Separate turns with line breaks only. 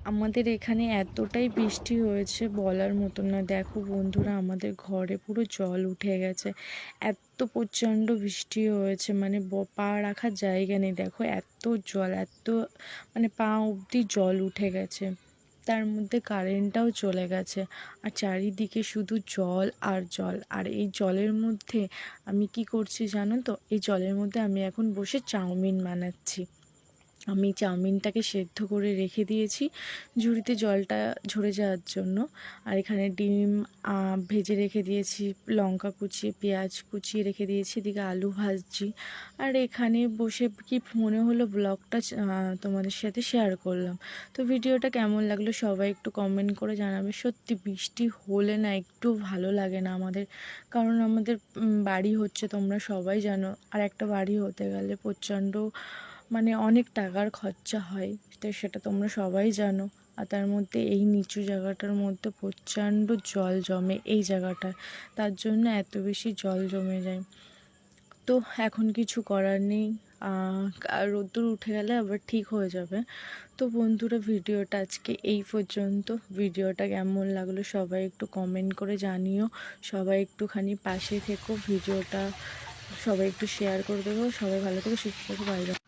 আমাদের এখানে এতটাই বৃষ্টি হয়েছে বলার মতন না। দেখো বন্ধুরা, আমাদের ঘরে পুরো জল উঠে গেছে। এত প্রচণ্ড বৃষ্টি হয়েছে, মানে পা রাখার জায়গা নেই। দেখো এত জল, এত মানে পা অবধি জল উঠে গেছে। তার মধ্যে কারেন্টটাও চলে গেছে। আর চারিদিকে শুধু জল আর জল। আর এই জলের মধ্যে আমি কি করছি জানো তো? এই জলের মধ্যে আমি এখন বসে চাউমিন বানাচ্ছি। আমি চাউমিনটাকে সেদ্ধ করে রেখে দিয়েছি ঝুড়িতে জলটা ঝরে যাওয়ার জন্য। আর এখানে ডিম ভেজে রেখে দিয়েছি, লঙ্কা কুচিয়ে পেঁয়াজ কুচিয়ে রেখে দিয়েছি, এদিকে আলু ভাজছি। আর এখানে বসে কি মনে হলো ব্লগটা তোমাদের সাথে শেয়ার করলাম। তো ভিডিওটা কেমন লাগলো সবাই একটু কমেন্ট করে জানাবে। সত্যি বৃষ্টি হলে না একটু ভালো লাগে না আমাদের, কারণ আমাদের বাড়ি হচ্ছে তোমরা সবাই জানো। আর একটা বাড়ি হতে গেলে প্রচণ্ড মানে অনেক টাকার খরচা হয়, তো সেটা তোমরা সবাই জানো। আর তার মধ্যে এই নিচু জায়গাটার মধ্যে প্রচণ্ড জল জমে এই জায়গাটায়, তার জন্য এত বেশি জল জমে যায়। তো এখন কিছু করার নেই, আর রোদ্দুর উঠে গেলে আবার ঠিক হয়ে যাবে। তো বন্ধুরা, ভিডিওটা আজকে এই পর্যন্ত। ভিডিওটা কেমন লাগলো সবাই একটু কমেন্ট করে জানিও। সবাই একটুখানি পাশে থেকো, ভিডিওটা সবাই একটু শেয়ার করে দেবো। সবাই ভালো থেকো, সুস্থ থেকো, বাই বাই।